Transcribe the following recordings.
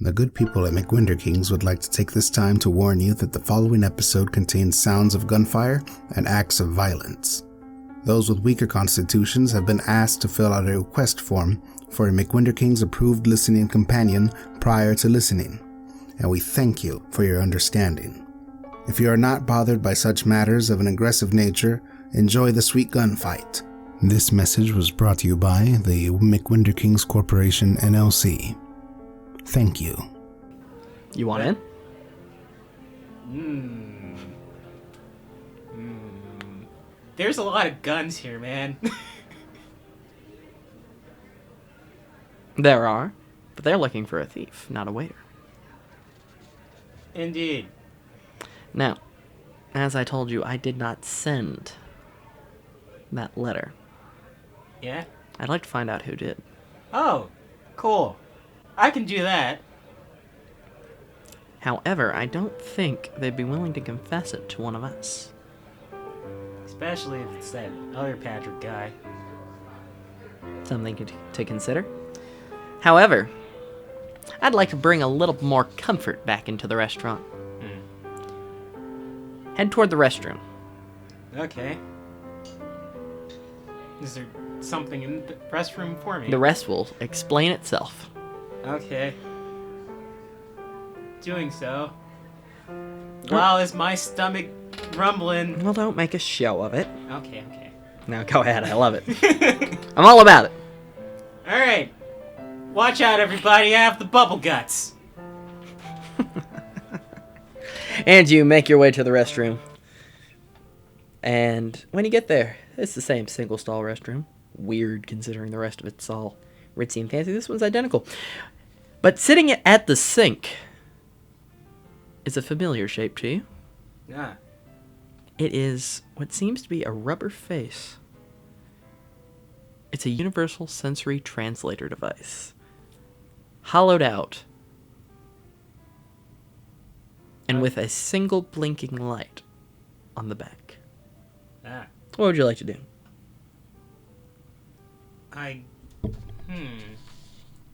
The good people at McWenderking's would like to take this time to warn you that the following episode contains sounds of gunfire and acts of violence. Those with weaker constitutions have been asked to fill out a request form for a McWenderking's approved listening companion prior to listening, and we thank you for your understanding. If you are not bothered by such matters of an aggressive nature, enjoy the sweet gunfight. This message was brought to you by the McWenderking's Corporation, LLC. Thank you. You want in? There's a lot of guns here, man. There are, but they're looking for a thief, not a waiter. Indeed. Now, as I told you, I did not send that letter. Yeah? I'd like to find out who did. Oh, cool. I can do that. However, I don't think they'd be willing to confess it to one of us. Especially if it's that other Patrick guy. Something to consider. However, I'd like to bring a little more comfort back into the restaurant. Head toward the restroom. Okay. Is there something in the restroom for me? The rest will explain itself. Okay. Doing so. Wow, is my stomach rumbling? Well, don't make a show of it. Okay. No, go ahead. I love it. I'm all about it. Alright. Watch out, everybody. I have the bubble guts. And you make your way to the restroom. And when you get there, it's the same single stall restroom. Weird considering the rest of it's all ritzy and fancy. This one's identical. But sitting at the sink is a familiar shape to you. Yeah. It is what seems to be a rubber face. It's a universal sensory translator device. Hollowed out. And with a single blinking light on the back. Ah. What would you like to do?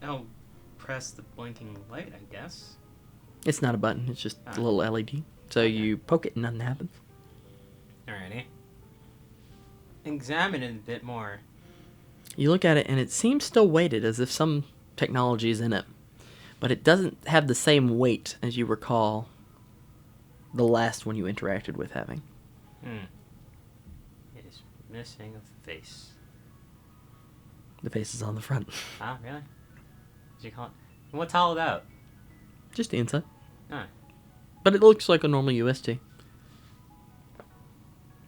I'll press the blinking light, I guess. It's not a button, it's just a little LED. So you poke it and nothing happens. Alrighty. Examine it a bit more. You look at it and it seems still weighted as if some technology is in it. But it doesn't have the same weight as you recall the last one you interacted with having. It is missing a face. The face is on the front. Ah, really? Did you call it? What's hollowed out? Just the inside. Ah. But it looks like a normal UST.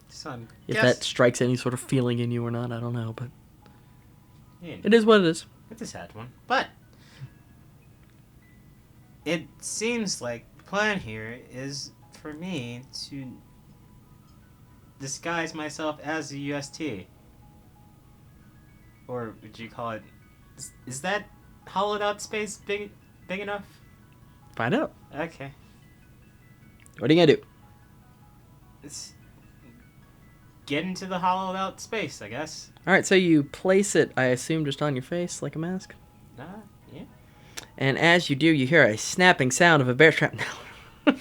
So If that strikes any sort of feeling in you or not, I don't know, but yeah, it is what it is. it's a sad one. But it seems like the plan here is for me to disguise myself as a UST. Or would you call it... Is that hollowed out space big enough? Find out. Okay. What are you gonna do? Let's get into the hollowed out space, I guess. Alright, so you place it, I assume, just on your face like a mask? Yeah. And as you do, you hear a snapping sound of a bear trap. No.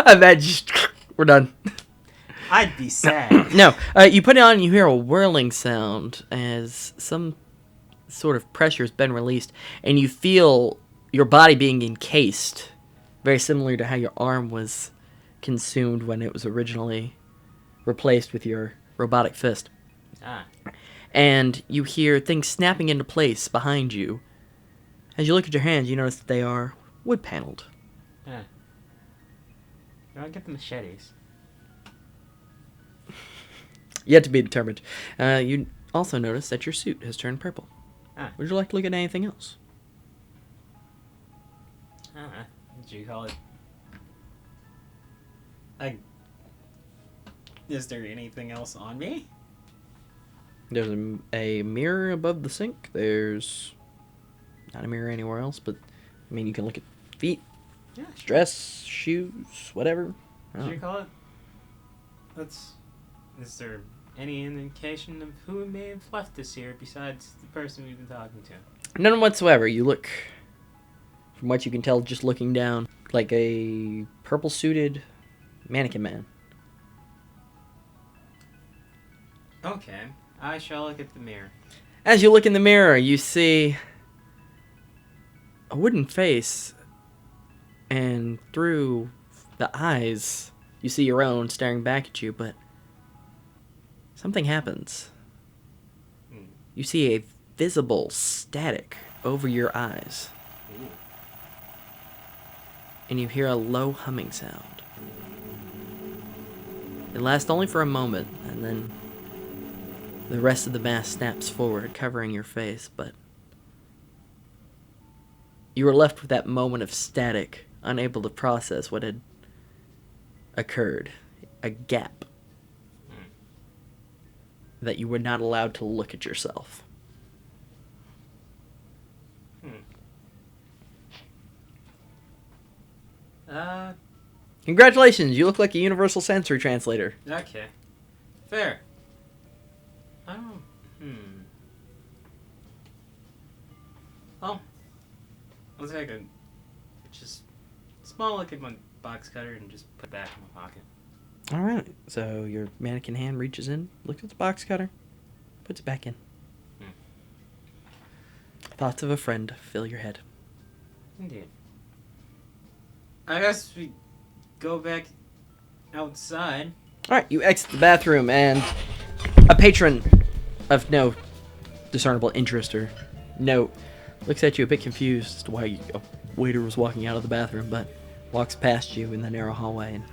I bet just... We're done. I'd be sad. No, you put it on and you hear a whirling sound as some sort of pressure has been released, and you feel your body being encased, very similar to how your arm was consumed when it was originally replaced with your robotic fist. Ah. And you hear things snapping into place behind you. As you look at your hands, you notice that they are wood-paneled. Yeah. I'll get the machetes. Yet to be determined. You also notice that your suit has turned purple. Ah. Would you like to look at anything else? What do you call it? Is there anything else on me? There's a mirror above the sink. There's not a mirror anywhere else, but I mean, you can look at feet, Yeah, sure. dress, shoes, whatever. What do you call it? Is there any indication of who may have left this here besides the person we've been talking to? None whatsoever. You look from what you can tell just looking down, like a purple-suited mannequin man. Okay, I shall look at the mirror. As you look in the mirror, you see a wooden face, and through the eyes, you see your own staring back at you, but something happens. You see a visible static over your eyes. Ooh. And you hear a low humming sound. It lasts only for a moment, and then the rest of the mask snaps forward, covering your face, but you were left with that moment of static, unable to process what had occurred. A gap that you were not allowed to look at yourself. Congratulations, you look like a universal sensory translator. Okay. Fair. Well, I'll take a just small look at my box cutter and just put that in my pocket. Alright, so your mannequin hand reaches in, looks at the box cutter, puts it back in. Thoughts of a friend fill your head. Indeed. I guess we go back outside. Alright, you exit the bathroom, and a patron of no discernible interest or note looks at you a bit confused as to why a waiter was walking out of the bathroom, but walks past you in the narrow hallway and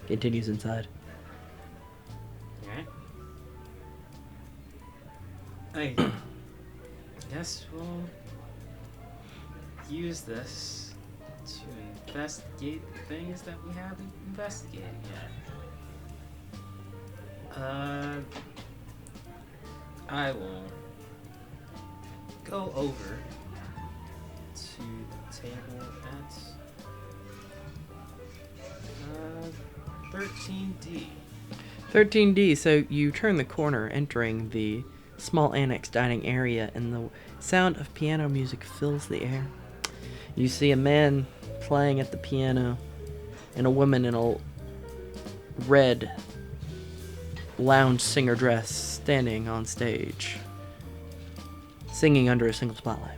continues inside. Okay. I guess we'll use this to investigate the things that we haven't investigated yet. I will go over to the table at 13D. 13D, so you turn the corner, entering the small annex dining area, and the sound of piano music fills the air. You see a man playing at the piano, and a woman in a red lounge singer dress standing on stage, singing under a single spotlight.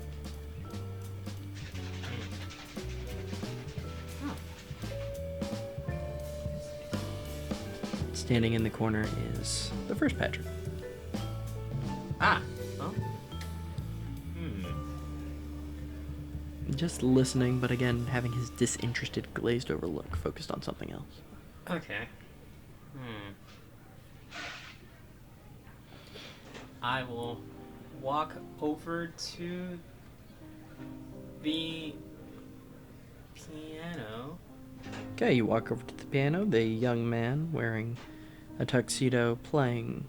Standing in the corner is the first Patrick. Ah, well. Just listening, but again, having his disinterested, glazed over look focused on something else. Okay. I will walk over to the piano. Okay, you walk over to the piano, the young man wearing a tuxedo playing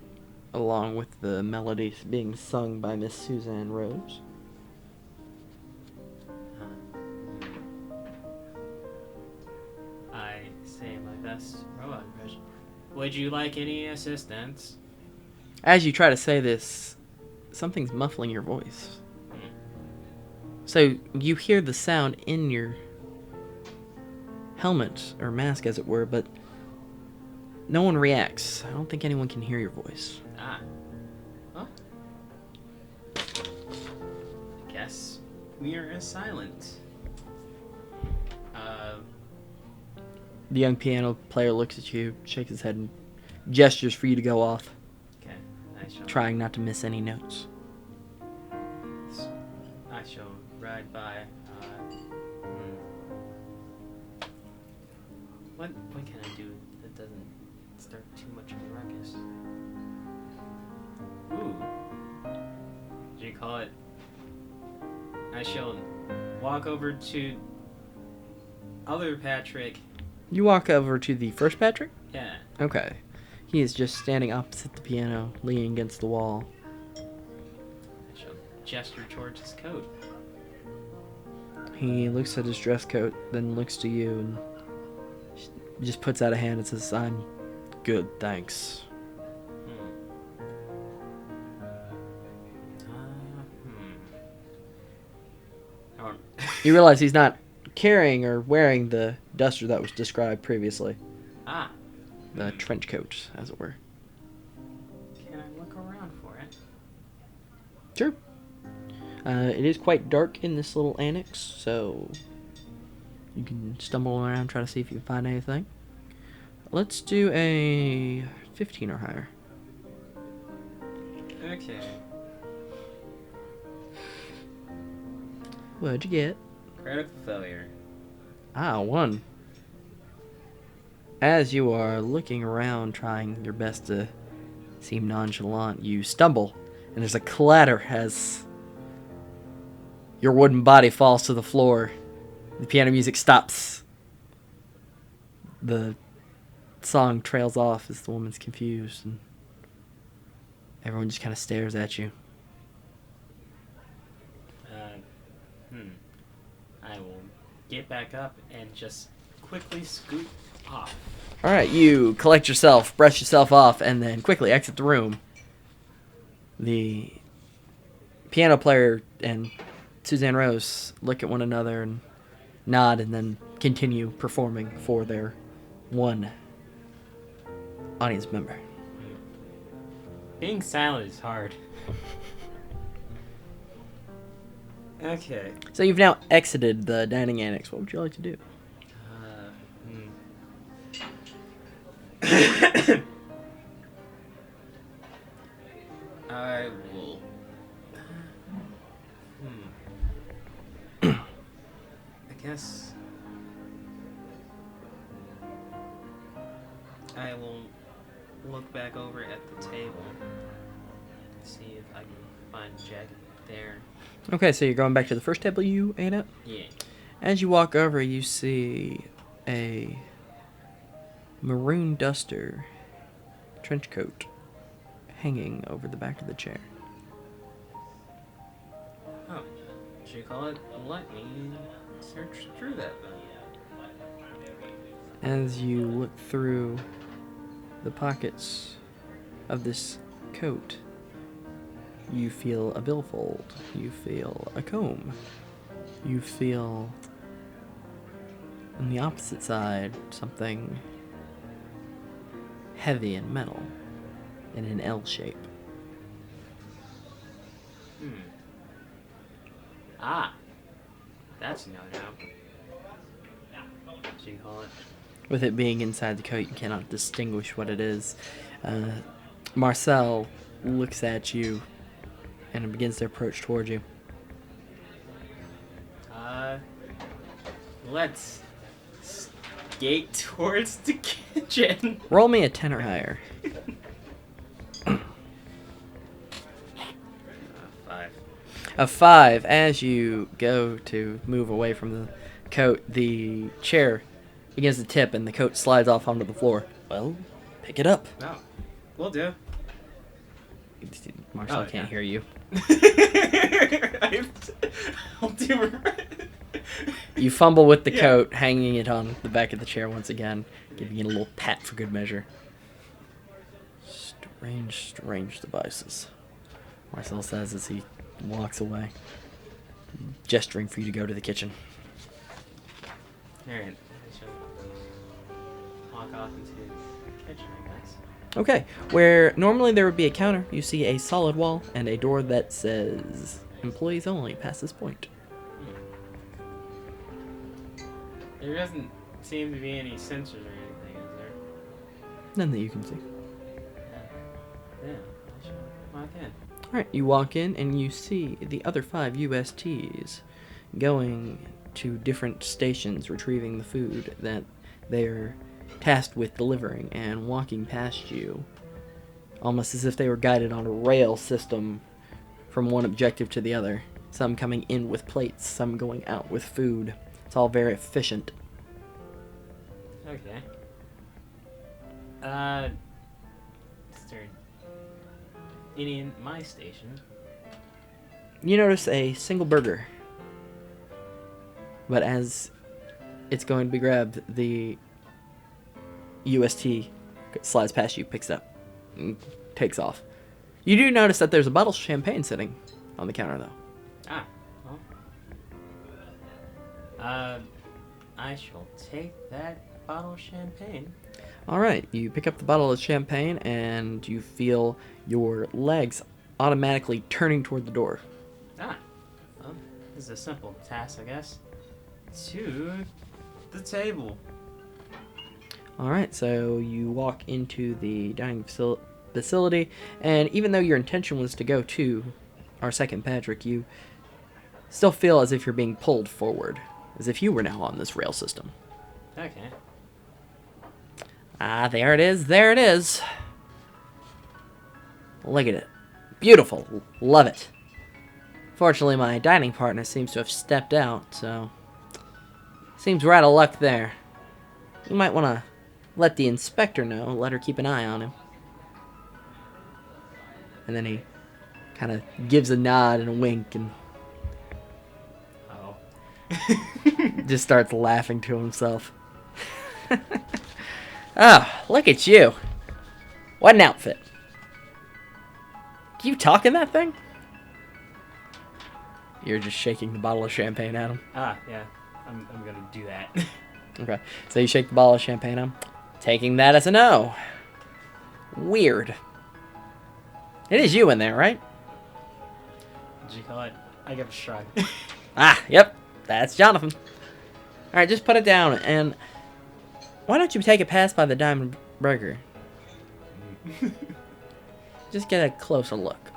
along with the melodies being sung by Miss Suzanne Rose. I say my best robot impression. Would you like any assistance? As you try to say this, something's muffling your voice. So you hear the sound in your helmet, or mask as it were, but no one reacts. I don't think anyone can hear your voice. Well, I guess we are silent. The young piano player looks at you, shakes his head, and gestures for you to go off, Okay, I shall. trying not to miss any notes. I shall ride by. What can I do that doesn't start too much of a ruckus? Ooh. What do you call it? I shall walk over to other Patrick. You walk over to the first Patrick? Yeah. Okay. He is just standing opposite the piano, leaning against the wall. I shall gesture towards his coat. He looks at his dress coat, then looks to you and just puts out a hand and says, "I'm good, thanks." You realize he's not carrying or wearing the duster that was described previously. Ah. The trench coat, as it were. Can I look around for it? Sure. It is quite dark in this little annex, so you can stumble around, try to see if you can find anything. Let's do a 15 or higher. Okay. What'd you get? Critical failure. 1. As you are looking around, trying your best to seem nonchalant, you stumble, and there's a clatter as your wooden body falls to the floor. The piano music stops. The song trails off as the woman's confused, and everyone just kind of stares at you. I will get back up and just quickly scoot off. Alright, you collect yourself, brush yourself off, and then quickly exit the room. The piano player and Suzanne Rose look at one another and nod and then continue performing for their one audience member. Being silent is hard. Okay. So you've now exited the dining annex. What would you like to do? I will. I guess I will look back over at the table, see if I can find Jack there. Okay, so you're going back to the first table you ate at? Yeah. As you walk over, you see a maroon duster trench coat hanging over the back of the chair. Oh, should you call it? Let me search through that then. As you look through the pockets of this coat, you feel a billfold, you feel a comb, you feel on the opposite side something heavy and metal in an L shape. Ah, that's no no. Should you call it? With it being inside the coat, you cannot distinguish what it is. Marcel looks at you and begins to approach towards you. Let's skate towards the kitchen. Roll me a 10 or higher. 5. A 5. As you go to move away from the coat, the chair begins to tip and the coat slides off onto the floor. Well, pick it up. No, will do. Marcel can't hear you. I'll do. You fumble with the coat, hanging it on the back of the chair once again, giving it a little pat for good measure. Strange devices, Marcel says as he walks away, gesturing for you to go to the kitchen. Alright, I shall walk off into the kitchen, I guess. Okay, where normally there would be a counter, you see a solid wall and a door that says employees only past this point. There doesn't seem to be any sensors or anything, is there? None that you can see. Yeah, I shall walk in. Alright, you walk in and you see the other 5 USTs going to different stations retrieving the food that they're tasked with delivering and walking past you, almost as if they were guided on a rail system from one objective to the other. Some coming in with plates, some going out with food. It's all very efficient. Okay. Is there any in my station? You notice a single burger, but as it's going to be grabbed, the UST slides past you, picks it up, and takes off. You do notice that there's a bottle of champagne sitting on the counter, though. Ah, well. I shall take that bottle of champagne. All right, you pick up the bottle of champagne and you feel your legs automatically turning toward the door. Well, this is a simple task, I guess. To the table. All right, so you walk into the dining facility, and even though your intention was to go to our second Patrick, you still feel as if you're being pulled forward, as if you were now on this rail system. Okay. Ah, there it is. There it is. Look at it. Beautiful. Love it. Fortunately, my dining partner seems to have stepped out, so... Seems we're out of luck there. You might want to let the inspector know, let her keep an eye on him. And then he kind of gives a nod and a wink and Oh. just starts laughing to himself. Oh, look at you. What an outfit. Can you talk in that thing? You're just shaking the bottle of champagne at him. Ah, yeah. I'm gonna do that. Okay, so you shake the bottle of champagne at him. Taking that as a no. Weird. It is you in there, right? Did you call it? I give a shrug. Ah, yep. That's Jonathan. Alright, just put it down, and... Why don't you take a pass by the Diamond Burger? Just get a closer look.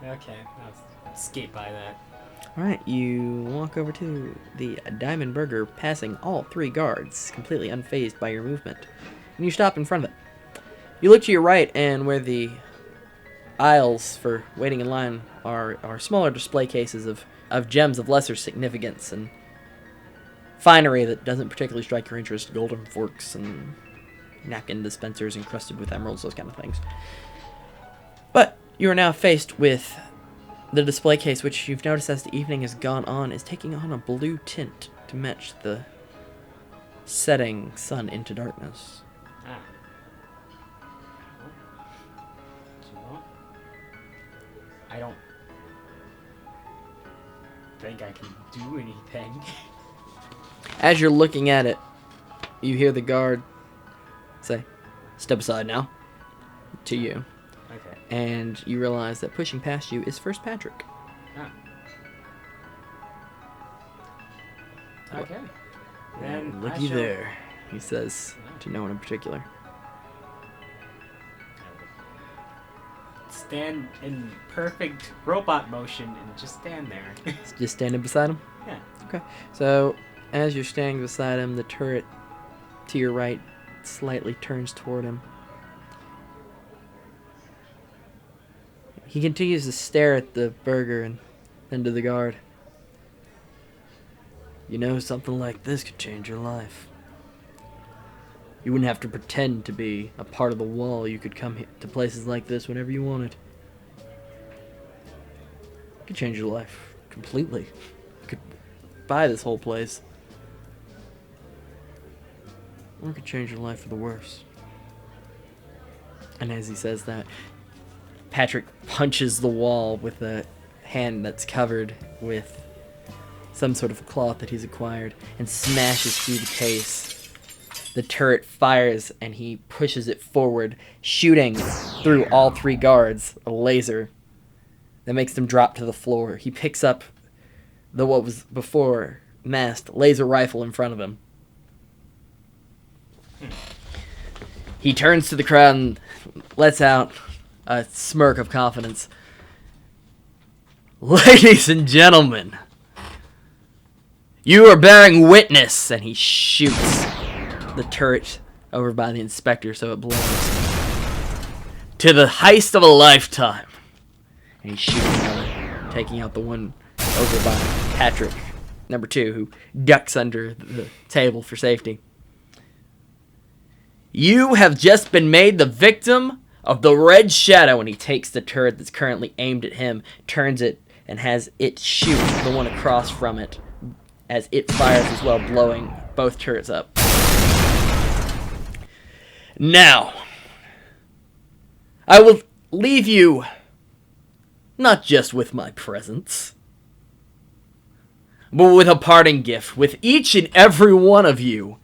Okay, I'll skate by that. Alright, you walk over to the Diamond Burger, passing all 3 guards, completely unfazed by your movement. And you stop in front of it. You look to your right, and where the aisles for waiting in line are smaller display cases of gems of lesser significance and finery that doesn't particularly strike your interest. Golden forks and napkin dispensers encrusted with emeralds, those kind of things. But you are now faced with the display case, which you've noticed as the evening has gone on, is taking on a blue tint to match the setting sun into darkness. Ah. Do you want? I don't think I can do anything. As you're looking at it, you hear the guard say, "Step aside now," to you. Okay. And you realize that pushing past you is First Patrick. Ah. Okay. Then Looky there, he says to no one in particular. Stand in perfect robot motion and just stand there. Just standing beside him? Yeah. Okay. So, as you're standing beside him, the turret to your right slightly turns toward him. He continues to stare at the burger and then to the guard. You know, something like this could change your life. You wouldn't have to pretend to be a part of the wall. You could come to places like this whenever you wanted. It could change your life completely. You could buy this whole place. Or it could change your life for the worse. And as he says that, Patrick punches the wall with a hand that's covered with some sort of cloth that he's acquired and smashes through the case. The turret fires and he pushes it forward, shooting through all 3 guards a laser that makes them drop to the floor. He picks up what was before masked laser rifle in front of him. He turns to the crowd and lets out a smirk of confidence. "Ladies and gentlemen, you are bearing witness," and he shoots the turret over by the inspector so it blows, "to the heist of a lifetime." And he shoots another, taking out the one over by Patrick, number 2, who ducks under the table for safety. "You have just been made the victim of the Red Shadow," and he takes the turret that's currently aimed at him, turns it, and has it shoot the one across from it as it fires as well, blowing both turrets up. "Now, I will leave you not just with my presence. but with a parting gift, with each and every one of you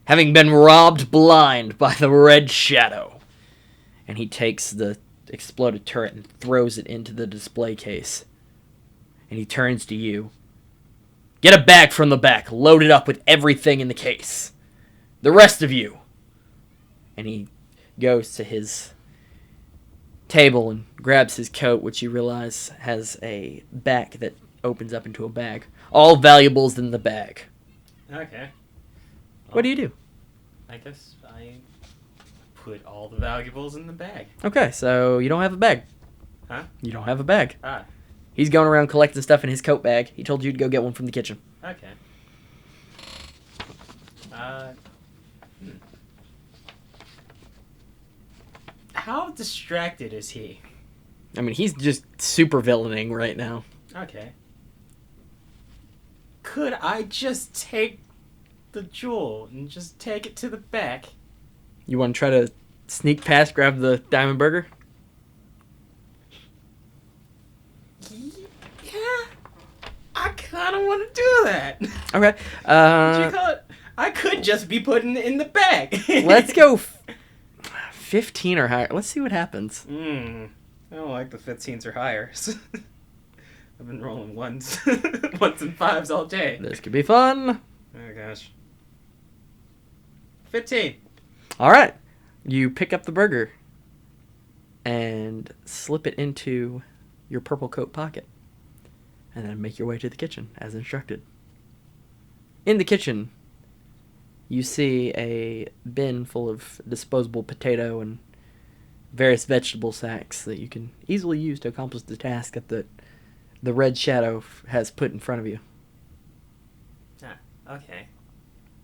having been robbed blind by the Red Shadow. And he takes the exploded turret and throws it into the display case. And he turns to you. Get a bag from the back, load it up with everything in the case. The rest of you. And he goes to his table and grabs his coat, which you realize has a back that opens up into a bag. All valuables in the bag. Okay. What do you do? I guess I put all the valuables in the bag. Okay, so you don't have a bag. Huh? You don't have a bag. Ah, He's going around collecting stuff in his coat bag. He told you to go get one from the kitchen. okay. How distracted is he? I mean, he's just super villaining right now. Okay. Could I just take the jewel and just take it to the back? You want to try to sneak past, grab the diamond burger? Yeah. I kind of want to do that. Okay. What you call it? I could just be putting it in the bag. Let's go 15 or higher. Let's see what happens. I don't like the 15s or higher. I've been rolling ones and fives all day. This could be fun. Oh gosh. 15. All right. You pick up the burger and slip it into your purple coat pocket. And then make your way to the kitchen as instructed. In the kitchen, you see a bin full of disposable potato and various vegetable sacks that you can easily use to accomplish the task that the Red Shadow has put in front of you. Okay.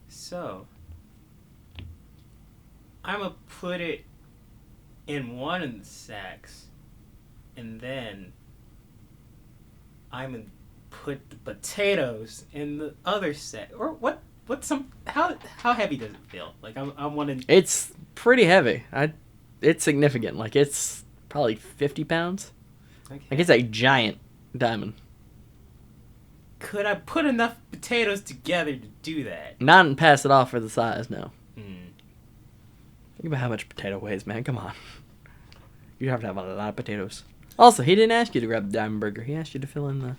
So, I'm going to put it in one of the sacks, and then I'm going to put the potatoes in the other sack. Or how heavy does it feel? Like, I want to... It's pretty heavy. It's significant. Like, it's probably 50 pounds. Okay. Like, it's a giant diamond. Could I put enough potatoes together to do that? Not and pass it off for the size, no. Hmm. Think about how much potato weighs, man. Come on. You have to have a lot of potatoes. Also, he didn't ask you to grab the diamond burger. He asked you to fill in the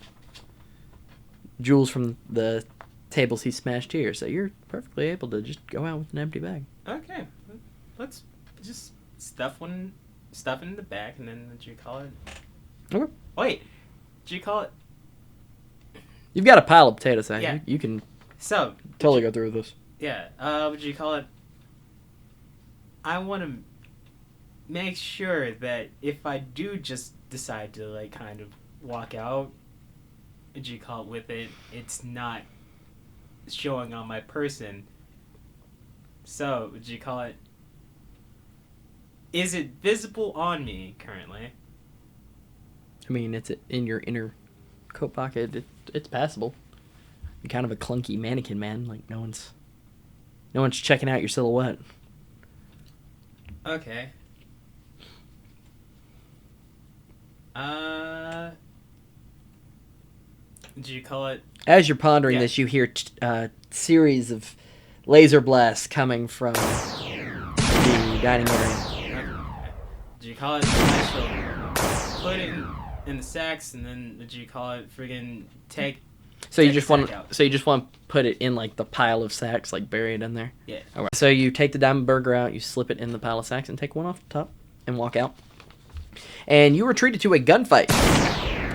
jewels from the tables he smashed here. So you're perfectly able to just go out with an empty bag. Okay. Let's just stuff it in the back, and then what you call it? Okay. Wait. Did you call it? You've got a pile of potatoes, huh? Yeah. You can So, totally go through with this. yeah. What do you call it? I want to make sure that if I do just decide to, like, kind of walk out, what do you call it, with it, it's not showing on my person. So, what do you call it? Is it visible on me currently? I mean, it's in your inner coat pocket. It's passable. You're kind of a clunky mannequin, man. Like, no one's checking out your silhouette. Okay. Do you call it? As you're pondering Yeah. this, you hear a series of laser blasts coming from the dining area. Do you call it? I shall put it in the sacks, and then do you call it? Friggin' take. So you Take just the want sack out. so you just want to put it in like the pile of sacks, like buried in there. Yeah. Okay. So you take the diamond burger out, you slip it in the pile of sacks, and take one off the top, and walk out. And you are treated to a gunfight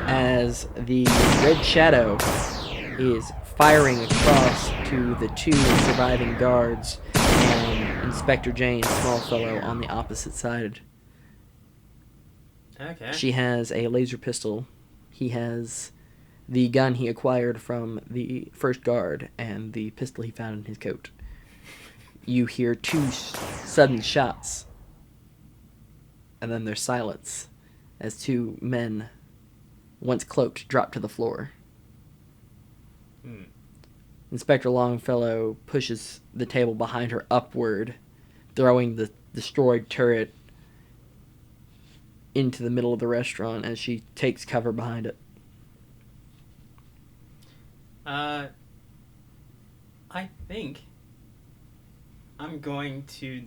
as the Red Shadow is firing across to the two surviving guards and Inspector Jane, small fellow, on the opposite side. Okay. She has a laser pistol. He has the gun he acquired from the first guard and the pistol he found in his coat. You hear two sudden shots, and then there's silence as two men, once cloaked, drop to the floor. Inspector Longfellow pushes the table behind her upward, throwing the destroyed turret into the middle of the restaurant as she takes cover behind it. I think I'm going to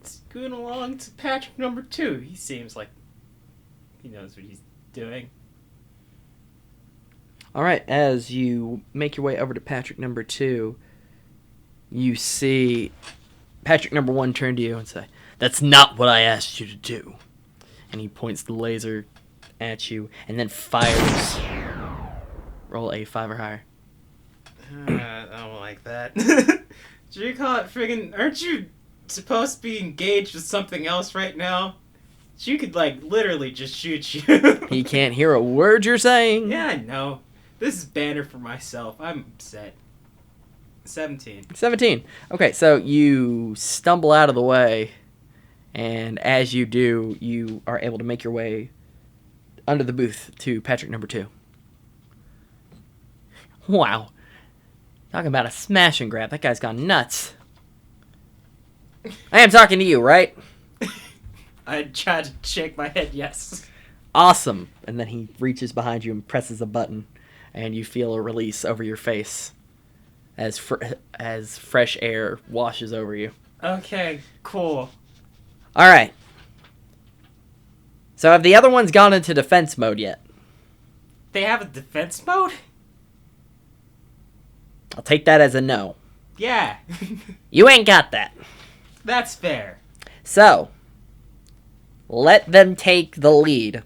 scoot along to Patrick number 2. He seems like he knows what he's doing. All right, as you make your way over to Patrick number 2, you see Patrick number 1 turn to you and say, "That's not what I asked you to do." And he points the laser at you and then fires. Roll a 5 or higher. I don't like that. Do you call it friggin'... Aren't you supposed to be engaged with something else right now? She could, like, literally just shoot you. He can't hear a word you're saying. Yeah, I know. This is banner for myself. I'm upset. 17. 17. Okay, so you stumble out of the way, and as you do, you are able to make your way under the booth to Patrick number 2. Wow. Talking about a smash and grab. That guy's gone nuts. I am talking to you, right? I tried to shake my head, yes. Awesome. And then he reaches behind you and presses a button, and you feel a release over your face as fresh air washes over you. Okay, cool. All right. So have the other ones gone into defense mode yet? They have a defense mode? I'll take that as a no. Yeah. You ain't got that. That's fair. So, let them take the lead.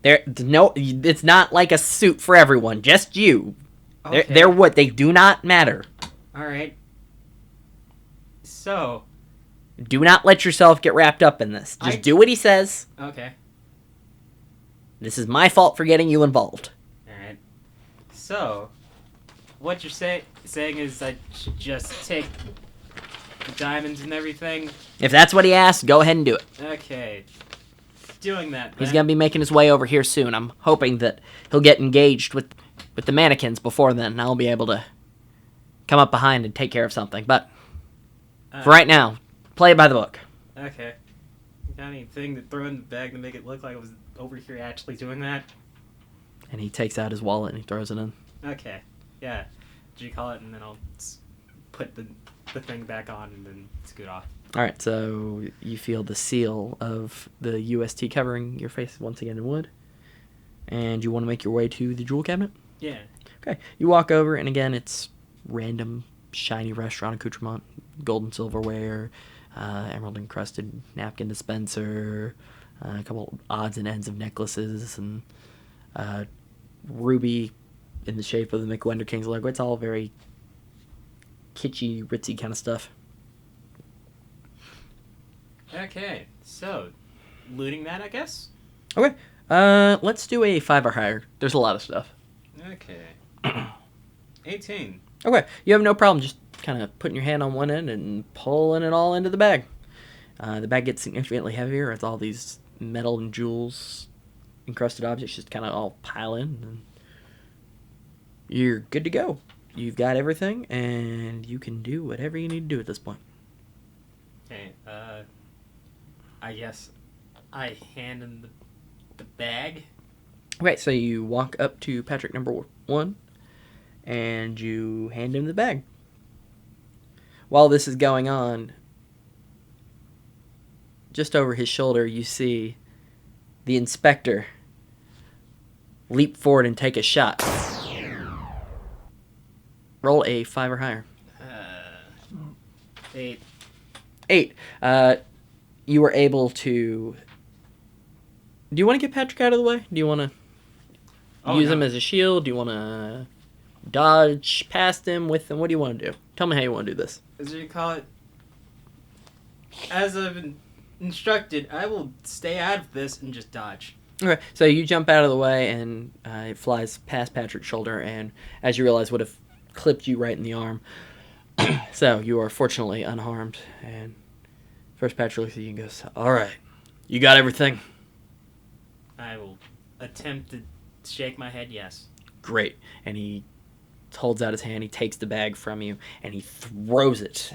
It's not like a suit for everyone, just you. Okay. They're what? They do not matter. Alright. So. Do not let yourself get wrapped up in this. Just do what he says. Okay. This is my fault for getting you involved. Alright. So, what you're saying is I should just take the diamonds and everything? If that's what he asked, go ahead and do it. Okay. Doing that, then. He's going to be making his way over here soon. I'm hoping that he'll get engaged with the mannequins before then, and I'll be able to come up behind and take care of something. But for right now, play it by the book. Okay. Got anything to throw in the bag to make it look like I was over here actually doing that? And he takes out his wallet and he throws it in. Okay. Yeah. G call it, and then I'll put the thing back on and then scoot off. All right, so you feel the seal of the UST covering your face once again in wood. And you want to make your way to the jewel cabinet? Yeah. Okay. You walk over, and again, it's random, shiny restaurant accoutrement, gold and silverware, emerald-encrusted napkin dispenser, a couple odds and ends of necklaces, and ruby in the shape of the McWenderking's logo. It's all very kitschy, ritzy kind of stuff. Okay, so looting that, I guess. Okay, let's do a 5 or higher. There's a lot of stuff. Okay. 18. Okay, you have no problem just kind of putting your hand on one end and pulling it all into the bag. The bag gets significantly heavier as all these metal and jewels, encrusted objects just kind of all pile in. And you're good to go. You've got everything, and you can do whatever you need to do at this point. Okay, I guess I hand him the bag. Okay, so you walk up to Patrick number 1, and you hand him the bag. While this is going on, just over his shoulder, you see the inspector leap forward and take a shot. Roll a 5 or higher. 8. 8. You were able to... Do you want to get Patrick out of the way? Do you want to use him as a shield? Do you want to dodge past him with him? What do you want to do? Tell me how you want to do this. As you call it, as I've been instructed, I will stay out of this and just dodge. Okay, so you jump out of the way, and it flies past Patrick's shoulder, and as you realize, would have clipped you right in the arm. So you are fortunately unharmed, and first Patrick looks at you and goes, "All right, you got everything?" I will attempt to shake my head yes. Great. And he holds out his hand, he takes the bag from you, and he throws it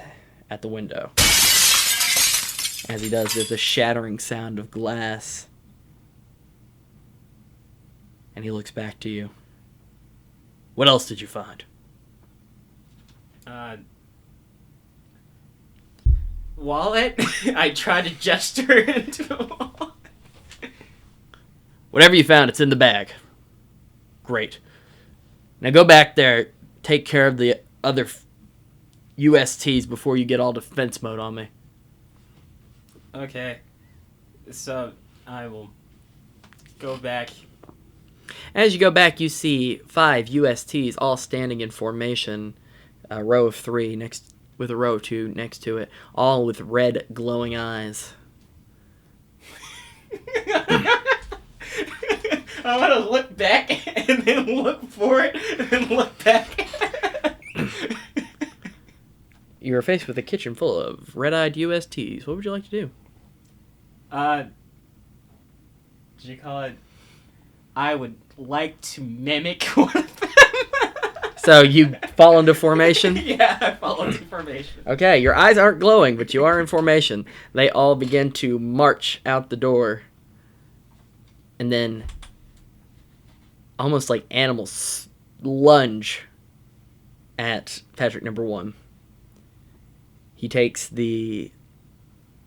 at the window. As he does, there's a shattering sound of glass. And he looks back to you. What else did you find? Wallet? I try to gesture into a wallet. Whatever you found, it's in the bag. Great. Now go back there, take care of the other USTs before you get all defense mode on me. Okay. So, I will go back. As you go back, you see 5 USTs all standing in formation, a row of 3 next with a row of 2 next to it, all with red glowing eyes. I want to look back and then look for it and then look back. You are faced with a kitchen full of red-eyed USTs. What would you like to do? Did you call it? I would like to mimic one of them. So you fall into formation? Yeah, I fall into formation. Okay, your eyes aren't glowing, but you are in formation. They all begin to march out the door. And then, almost like animals, lunge at Patrick number 1. He takes the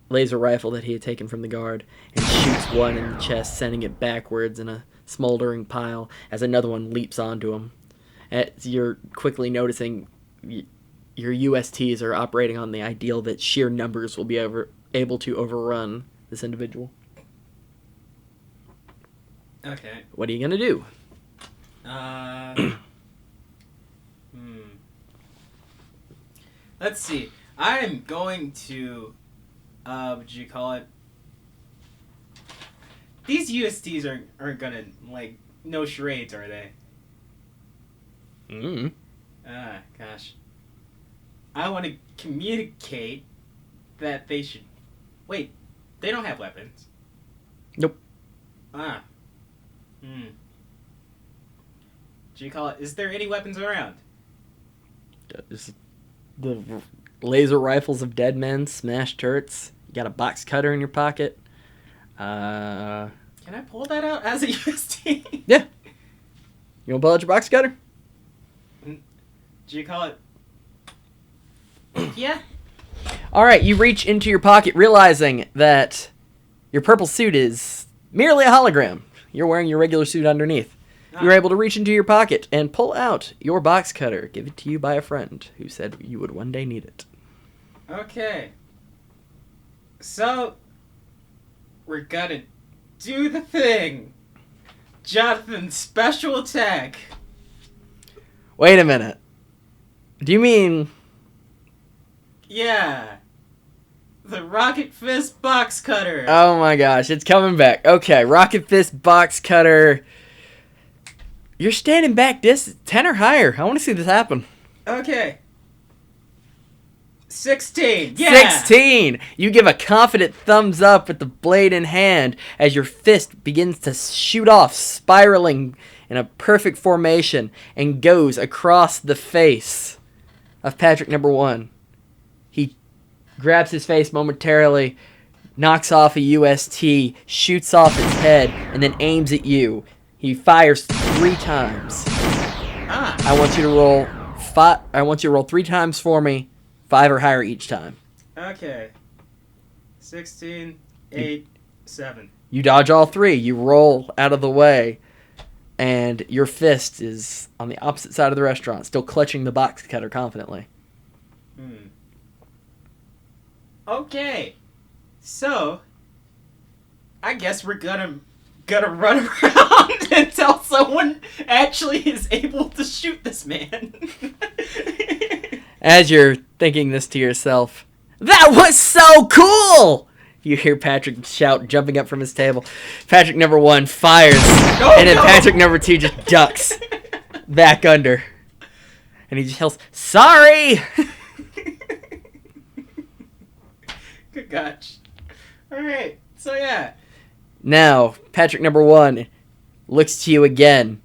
laser rifle that he had taken from the guard and shoots one in the chest, sending it backwards in a smoldering pile as another one leaps onto him. As you're quickly noticing, your USTs are operating on the ideal that sheer numbers will be able to overrun this individual. Okay. What are you going to do? Let's see. I am going to, what do you call it? These USTs aren't gonna, like, no charades, are they? Mm. Gosh. I want to communicate that they should... Wait, they don't have weapons. Nope. Do you call it? Is there any weapons around? Just the laser rifles of dead men, smashed turrets. You got a box cutter in your pocket. Can I pull that out as a UST? Yeah. You want to pull out your box cutter? Do you call it? Yeah. All right, you reach into your pocket, realizing that your purple suit is merely a hologram. You're wearing your regular suit underneath. You're able to reach into your pocket and pull out your box cutter, given to you by a friend who said you would one day need it. Okay. So, we're gonna do the thing. Jonathan's special attack. Wait a minute. Do you mean... Yeah. The Rocket Fist box cutter. Oh my gosh, it's coming back. Okay, Rocket Fist box cutter. You're standing back 10 or higher. I want to see this happen. Okay. 16. Yeah. 16. You give a confident thumbs up with the blade in hand as your fist begins to shoot off, spiraling in a perfect formation, and goes across the face of Patrick number 1. He grabs his face momentarily, knocks off a UST, shoots off its head, and then aims at you. He fires 3 times. I want you to roll 5. I want you to roll 3 times for me, 5 or higher each time. Okay. 16, 8, 7. You dodge all 3. You roll out of the way, and your fist is on the opposite side of the restaurant, still clutching the box cutter confidently. Okay. So, I guess we're gonna run around until someone actually is able to shoot this man. As you're thinking this to yourself, that was so cool! You hear Patrick shout, jumping up from his table. Patrick number 1 fires, and then Patrick number 2 just ducks back under. And he just yells, "Sorry!" Good gosh. Alright, so yeah. Now, Patrick number 1 looks to you again,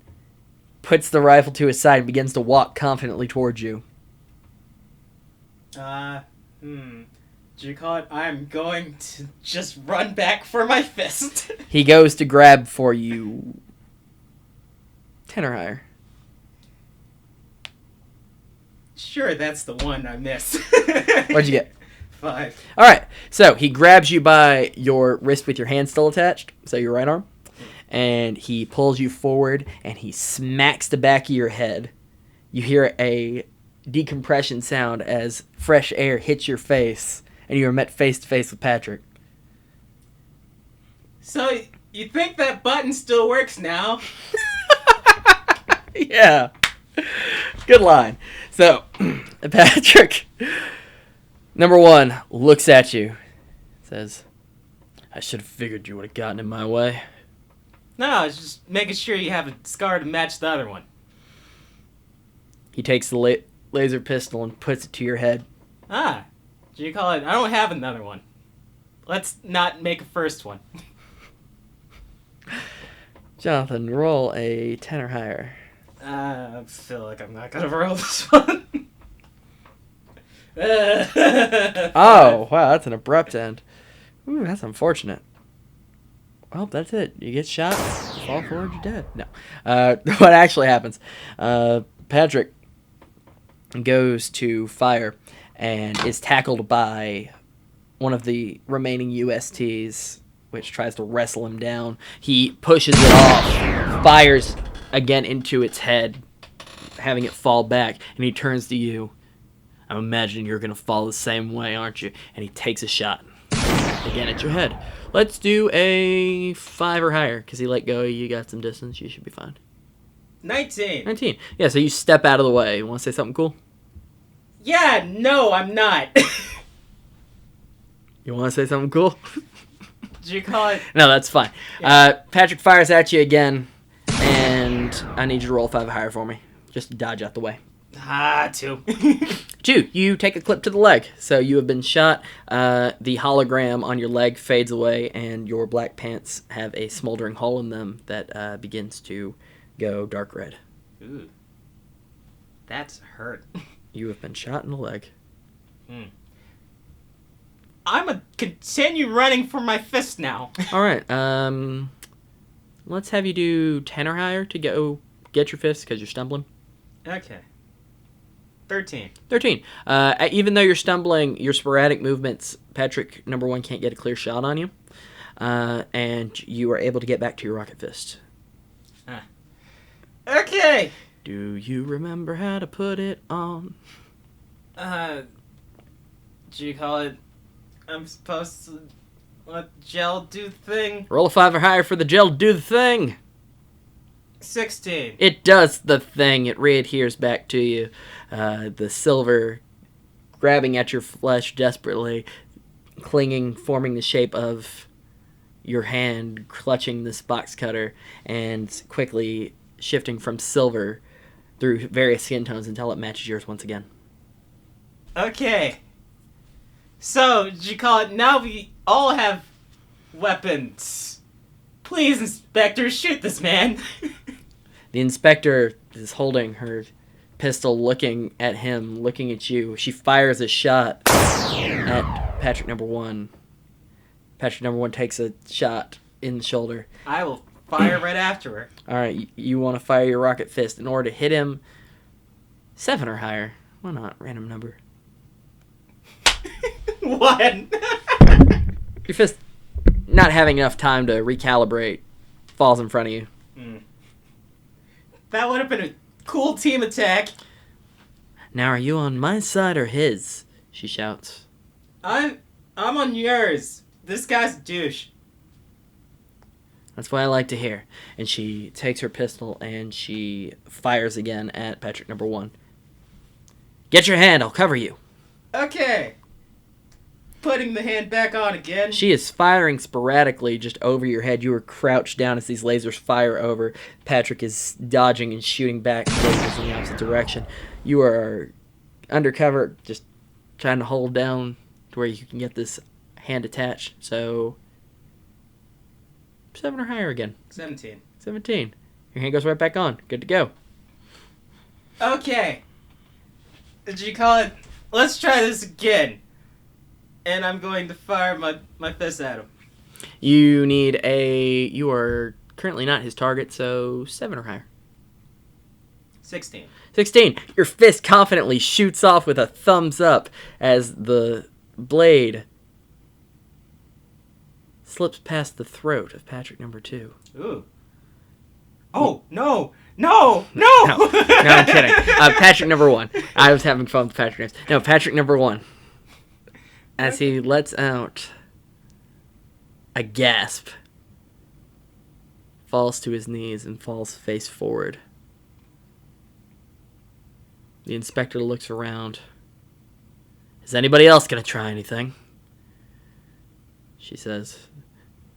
puts the rifle to his side, and begins to walk confidently towards you. Do you call it? I'm going to just run back for my fist. He goes to grab for you 10 or higher. Sure, that's the one I missed. What'd you get? 5. All right. So he grabs you by your wrist with your hand still attached, so your right arm, and he pulls you forward and he smacks the back of your head. You hear a decompression sound as fresh air hits your face, and you are met face to face with Patrick. So, you think that button still works now? Yeah. Good line. So, Patrick, number 1, looks at you, says, I should have figured you would have gotten in my way. No, it's just making sure you have a scar to match the other one. He takes the laser pistol and puts it to your head. Ah, do you call it? I don't have another one. Let's not make a first one. Jonathan, roll a 10 or higher. I feel like I'm not gonna roll this one. Oh, wow, that's an abrupt end. Ooh, that's unfortunate. Well, that's it. You get shot, you fall forward, you're dead. No. What actually happens? Patrick goes to fire and is tackled by one of the remaining USTs, which tries to wrestle him down. He pushes it off, fires again into its head, having it fall back, and he turns to you. I'm imagining you're going to fall the same way, aren't you? And he takes a shot again at your head. Let's do a 5 or higher, because he let go. You got some distance. You should be fine. 19. 19. Yeah, so you step out of the way. You want to say something cool? Yeah, no, I'm not. You want to say something cool? Do you call it? No, that's fine. Yeah. Patrick fires at you again, and I need you to roll 5 or higher for me. Just to dodge out the way. 2. 2, you take a clip to the leg. So you have been shot. The hologram on your leg fades away, and your black pants have a smoldering hole in them that begins to go dark red. Ooh. That's hurt. You have been shot in the leg. I'm gonna continue running for my fist now. All right. Let's have you do 10 or higher to go get your fist because you're stumbling. Okay. 13. 13. Even though you're stumbling, your sporadic movements, Patrick, number 1, can't get a clear shot on you. And you are able to get back to your rocket fist. Okay. Do you remember how to put it on? Do you call it? I'm supposed to let gel do the thing. Roll a 5 or higher for the gel to do the thing. 16. It does the thing. It readheres back to you. The silver grabbing at your flesh desperately, clinging, forming the shape of your hand, clutching this box cutter, and quickly shifting from silver through various skin tones until it matches yours once again. Okay. So, did you call it? Now we all have weapons. Please, Inspector, shoot this man. The inspector is holding her pistol, looking at him, looking at you. She fires a shot at Patrick number 1. Patrick number 1 takes a shot in the shoulder. I will fire right after her. All right, you want to fire your rocket fist in order to hit him 7 or higher. Why not? Random number. 1. Your fist, not having enough time to recalibrate, falls in front of you. That would have been a cool team attack. Now, are you on my side or his? She shouts. I'm on yours. This guy's a douche. That's what I like to hear. And she takes her pistol and she fires again at Patrick number 1. Get your hand, I'll cover you. Okay. Putting the hand back on again. She is firing sporadically just over your head. You are crouched down as these lasers fire over. Patrick is dodging and shooting back lasers in the opposite direction. You are undercover, just trying to hold down to where you can get this hand attached. So 7 or higher again. 17. 17. Your hand goes right back on. Good to go. Okay. Did you call it? Let's try this again. And I'm going to fire my fist at him. You need a... You are currently not his target, so 7 or higher. 16. 16. Your fist confidently shoots off with a thumbs up as the blade slips past the throat of Patrick number 2. Ooh. Oh, no! No! No! No, I'm kidding. Patrick number 1. I was having fun with Patrick names. No, Patrick number 1. As he lets out a gasp, falls to his knees and falls face forward. The inspector looks around. Is anybody else going to try anything? She says.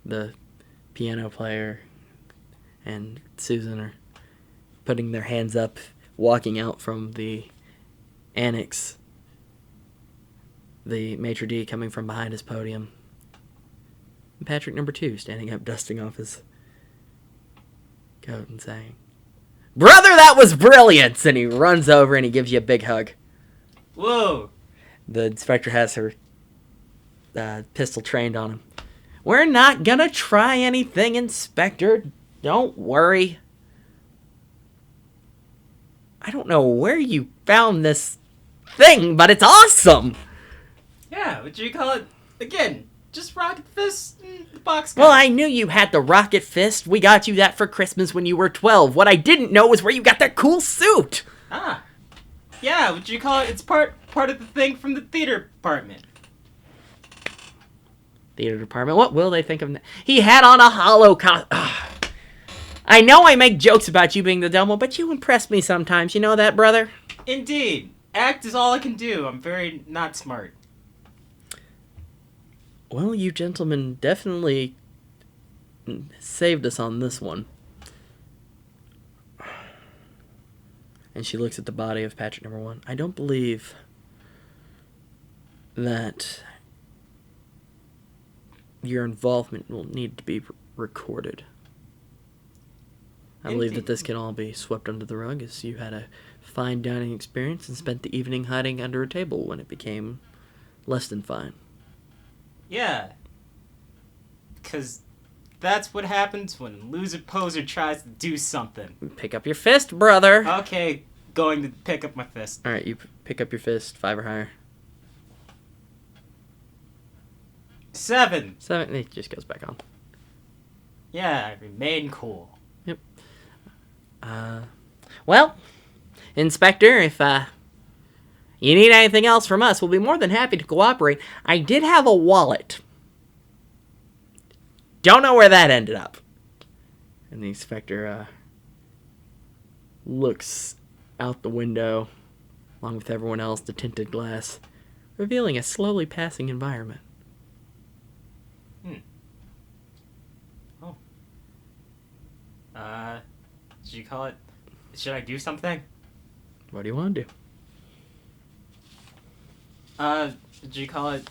The piano player and Susan are putting their hands up, walking out from the annex. The maitre d' coming from behind his podium. And Patrick number 2 standing up, dusting off his coat and saying, "Brother, that was brilliant!" And he runs over and he gives you a big hug. Whoa! The inspector has her pistol trained on him. "We're not gonna try anything, Inspector. Don't worry. I don't know where you found this thing, but it's awesome." Yeah, what do you call it? Again, just rocket fist and the box gun. Well, I knew you had the rocket fist. We got you that for Christmas when you were 12. What I didn't know was where you got that cool suit. Ah. Yeah, what do you call it? It's part of the thing from the theater department. Theater department. What will they think of that? He had on a hollow I know I make jokes about you being the dumb one, but you impress me sometimes. You know that, brother? Indeed. Act is all I can do. I'm very not smart. Well, you gentlemen definitely saved us on this one. And she looks at the body of Patrick number 1. I don't believe that your involvement will need to be recorded. I believe that this can all be swept under the rug, as you had a fine dining experience and spent the evening hiding under a table when it became less than fine. Yeah. Because that's what happens when a loser poser tries to do something. Pick up your fist, brother. Okay, going to pick up my fist. All right, you pick up your fist, 5 or higher. 7. 7, it just goes back on. Yeah, I remain cool. Yep. Well, Inspector, if you need anything else from us, we'll be more than happy to cooperate. I did have a wallet. Don't know where that ended up. And the inspector looks out the window, along with everyone else, the tinted glass, revealing a slowly passing environment. Oh. Should you call it? Should I do something? What do you want to do? Should you call it?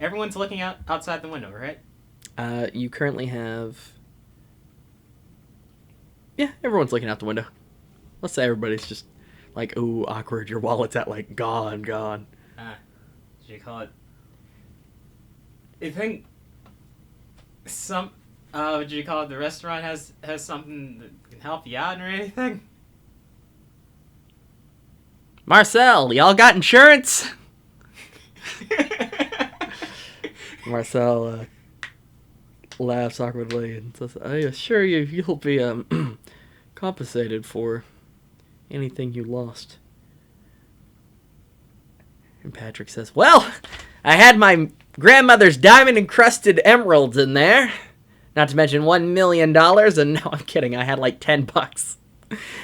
Everyone's looking outside the window, right? You currently have... Yeah, everyone's looking out the window. Let's say everybody's just like, ooh, awkward, your wallet's at, like, gone. Should you call it? You think would you call it, the restaurant has something that can help you out or anything? Marcel, y'all got insurance? Marcel laughs awkwardly and says, I assure you, you'll be compensated for anything you lost. And Patrick says, well, I had my grandmother's diamond-encrusted emeralds in there. Not to mention $1 million, and no, I'm kidding, I had like $10.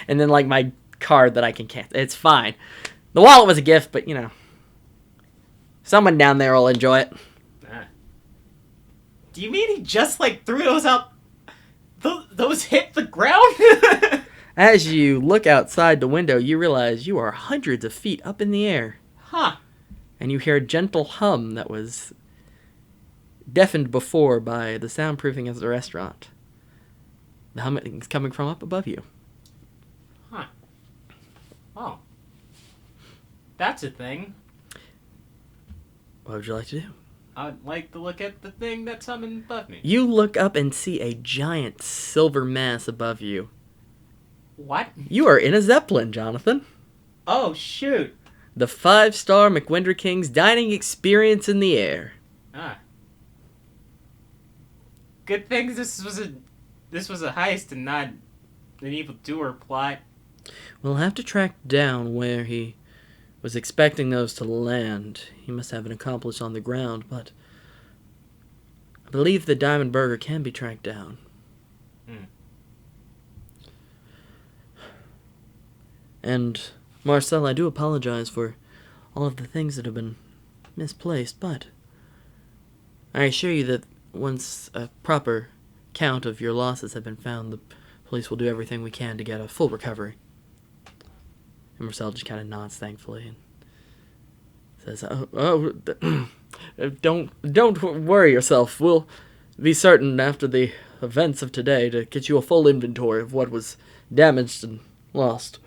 And then like my card that I can cancel. It's fine. The wallet was a gift, but you know, someone down there will enjoy it. Do you mean he just like threw those out? Those hit the ground? As you look outside the window, you realize you are hundreds of feet up in the air. Huh. And you hear a gentle hum that was deafened before by the soundproofing of the restaurant. The humming is coming from up above you. Huh. Oh. That's a thing. What would you like to do? I'd like to look at the thing that's humming above me. You look up and see a giant silver mass above you. What? You are in a Zeppelin, Jonathan. Oh, shoot. The 5-star McWenderking's dining experience in the air. Ah. Good thing this was a heist and not an evildoer plot. We'll have to track down where he was expecting those to land. He must have an accomplice on the ground, but I believe the Diamond Burger can be tracked down. And, Marcel, I do apologize for all of the things that have been misplaced, but I assure you that once a proper count of your losses have been found, the police will do everything we can to get a full recovery. And Marcel just kind of nods thankfully and says, don't worry yourself. We'll be certain after the events of today to get you a full inventory of what was damaged and lost.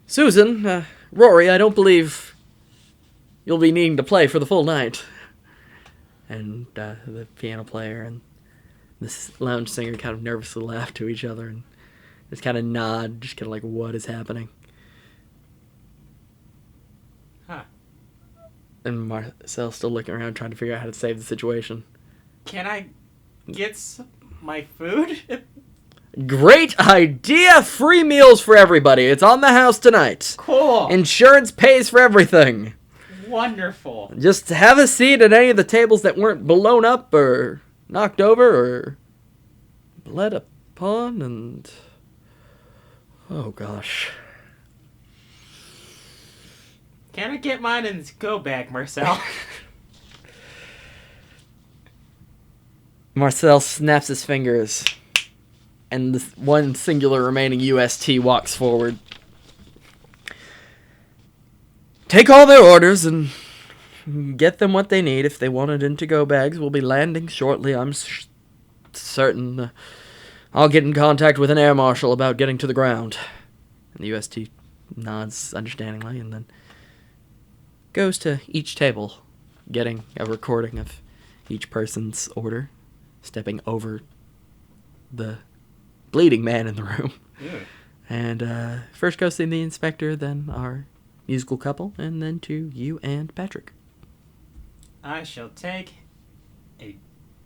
Susan, Rory, I don't believe you'll be needing to play for the full night. And the piano player and this lounge singer kind of nervously laugh to each other and just kind of nod, just kind of like, what is happening? Huh. And Marcel's still looking around trying to figure out how to save the situation. Can I get my food? Great idea! Free meals for everybody. It's on the house tonight. Cool. Insurance pays for everything. Wonderful. Just have a seat at any of the tables that weren't blown up or knocked over or bled upon and... Oh, gosh. Can I get mine and go back, Marcel? Marcel snaps his fingers, and the one singular remaining UST walks forward. Take all their orders and get them what they need. If they want it in to-go bags, we'll be landing shortly. I'm certain I'll get in contact with an air marshal about getting to the ground. And the UST nods understandingly and then goes to each table, getting a recording of each person's order, stepping over the bleeding man in the room. Yeah. And first goes to the inspector, then our musical couple, and then to you and Patrick. I shall take a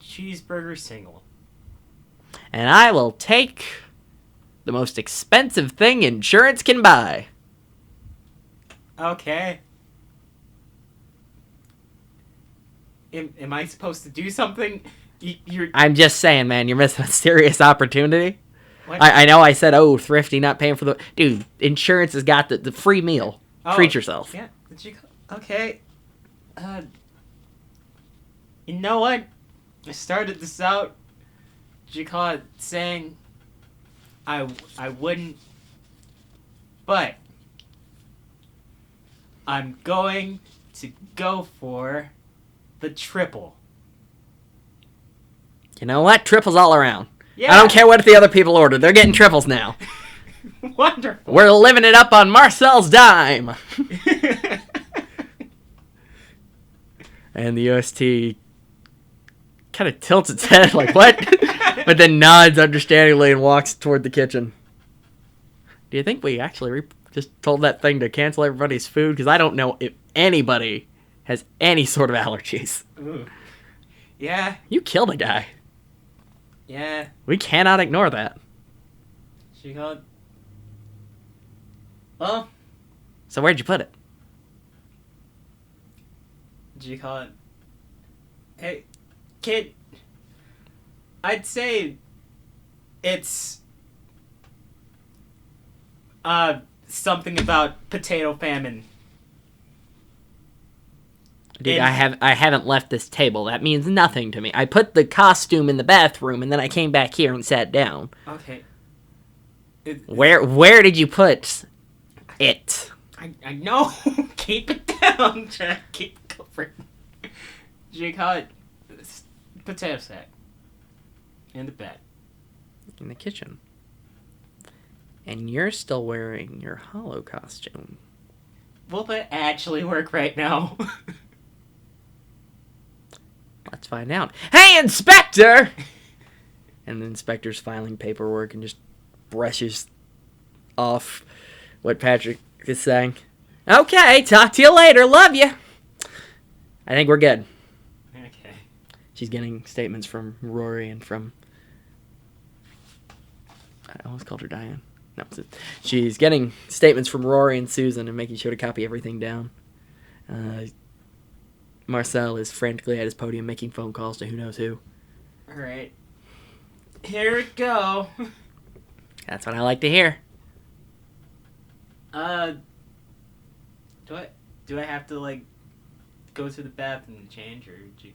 cheeseburger single. And I will take the most expensive thing insurance can buy. Okay. Am I supposed to do something? I'm just saying, man, you're missing a serious opportunity. What? I know I said, oh, thrifty, not paying for the... Dude, insurance has got the free meal. Oh, Treat yourself. Yeah. Okay. You know what? I started this out, saying I wouldn't, but I'm going to go for the triple. You know what? Triples all around. Yeah. I don't care what the other people ordered. They're getting triples now. Wonderful. We're living it up on Marcel's dime. And the UST kind of tilts its head like, what? But then nods understandingly and walks toward the kitchen. Do you think we actually just told that thing to cancel everybody's food? Because I don't know if anybody has any sort of allergies. Ooh. Yeah. You killed a guy. Yeah. We cannot ignore that. Well. So where'd you put it? Hey, kid. I'd say it's something about potato famine. Dude, I haven't left this table. That means nothing to me. I put the costume in the bathroom and then I came back here and sat down. Okay. Where did you put it? I know. Keep it down. Keep it covered. Potato sack. In the bed. In the kitchen. And you're still wearing your hollow costume. Will that actually work right now? Let's find out. Hey, Inspector! And the inspector's filing paperwork and just brushes off what Patrick is saying. Okay, talk to you later. Love you. I think we're good. Okay. She's getting statements from Rory and from... I almost called her Diane. No, she's getting statements from Rory and Susan and making sure to copy everything down. Marcel is frantically at his podium making phone calls to who knows who. All right. Here we go. That's what I like to hear. Do I have to like go to the bathroom and change, or do you...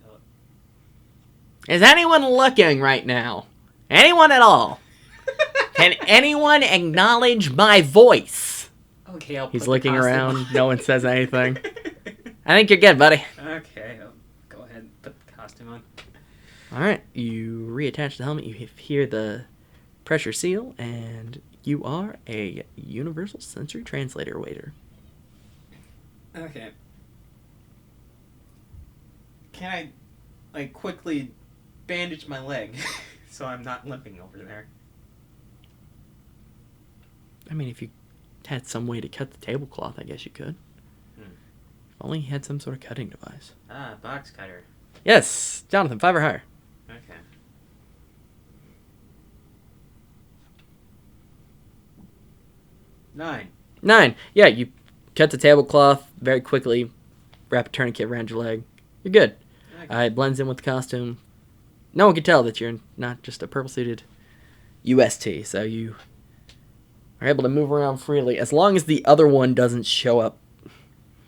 Is anyone looking right now? Anyone at all? Can anyone acknowledge my voice? Okay, He's looking around. No one says anything. I think you're good, buddy. Okay, I'll go ahead and put the costume on. All right, you reattach the helmet. You hear the pressure seal, and you are a universal sensory translator waiter. Okay. Can I, like, quickly bandage my leg so I'm not limping over there? I mean, if you had some way to cut the tablecloth, I guess you could. If only you had some sort of cutting device. Ah, box cutter. Yes, Jonathan, 5 or higher. Okay. Nine. Yeah, you cut the tablecloth very quickly, wrap a tourniquet around your leg. You're good. Okay. It blends in with the costume. No one can tell that you're not just a purple-suited UST, so you are able to move around freely as long as the other one doesn't show up.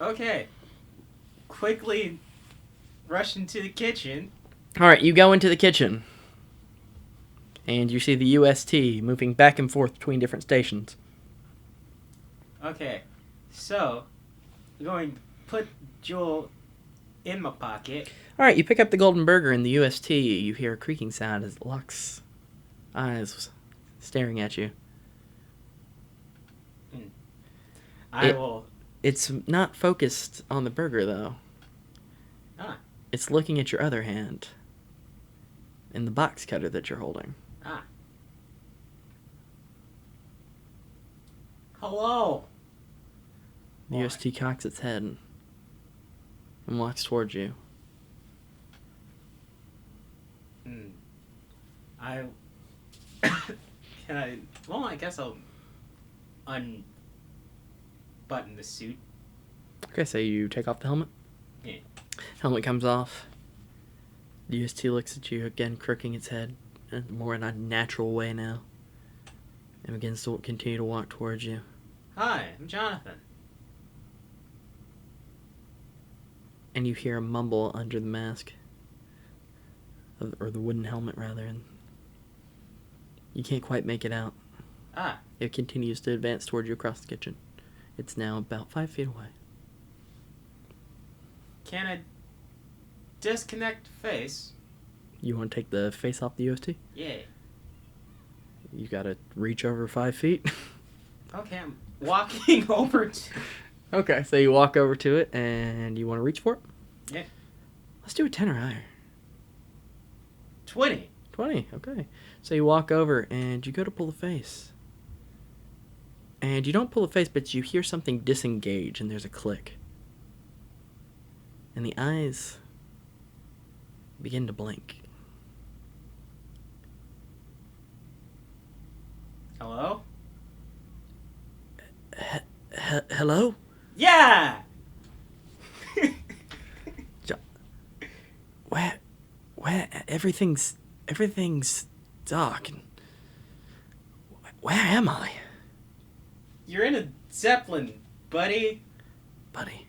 Okay. Quickly rush into the kitchen. All right, you go into the kitchen, and you see the UST moving back and forth between different stations. Okay. So, I'm going to put Joel in my pocket. All right, you pick up the golden burger in the UST. You hear a creaking sound as it locks eyes staring at you. I will... It's not focused on the burger, though. Ah. It's looking at your other hand in the box cutter that you're holding. Ah. Hello. The UST cocks its head and walks towards you. Can I... Well, I guess I'll unbutton the suit. Okay, so you take off the helmet? Yeah. Helmet comes off. The UST looks at you again, crooking its head more in a natural way now. And begins to continue to walk towards you. Hi, I'm Jonathan. And you hear a mumble under the mask. Or the wooden helmet, rather. And you can't quite make it out. Ah. It continues to advance towards you across the kitchen. It's now about 5 feet away. Can I disconnect face? You want to take the face off the UST? Yeah. You gotta reach over 5 feet. Okay, I'm walking over to... Okay, so you walk over to it, and you want to reach for it? Yeah. Let's do a 10 or higher. 20. 20, okay. So you walk over, and you go to pull the face. And you don't pull the face, but you hear something disengage, and there's a click. And the eyes begin to blink. Hello? Hello? Yeah! Where everything's dark. And where am I? You're in a Zeppelin, buddy. Buddy.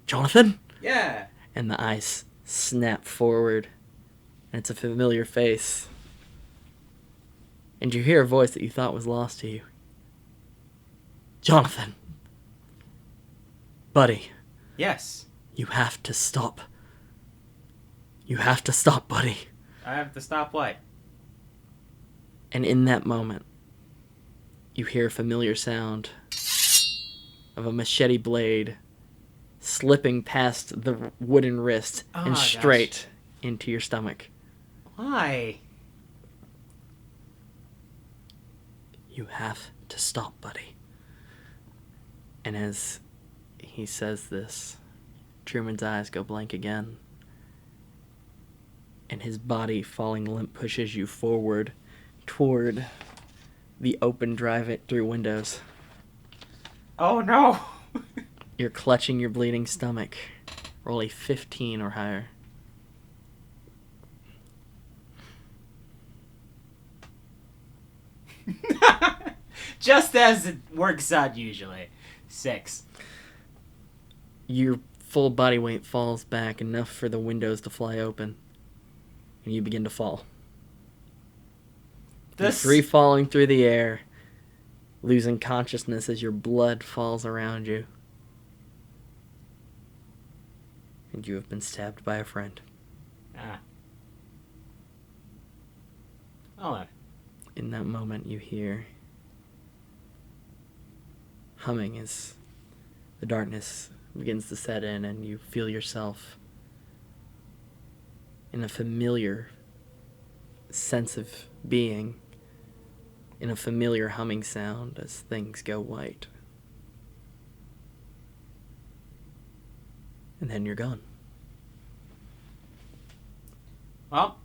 Jonathan? Yeah. And the eyes snap forward, and it's a familiar face. And you hear a voice that you thought was lost to you. Jonathan. Buddy. Yes. You have to stop. You have to stop, buddy. I have to stop what? And in that moment, you hear a familiar sound of a machete blade slipping past the wooden wrist and straight into your stomach. Why? You have to stop, buddy. And as he says this, Truman's eyes go blank again. And his body, falling limp, pushes you forward toward the open drive-through windows. Oh, no! You're clutching your bleeding stomach. Roll a 15 or higher. Just as it works out usually. 6. Your full body weight falls back enough for the windows to fly open. And you begin to fall. You're free falling through the air, losing consciousness as your blood falls around you. And you have been stabbed by a friend. Hold on. In that moment, you hear humming as the darkness begins to set in, and you feel yourself in a familiar sense of being, in a familiar humming sound as things go white. And then you're gone. Well,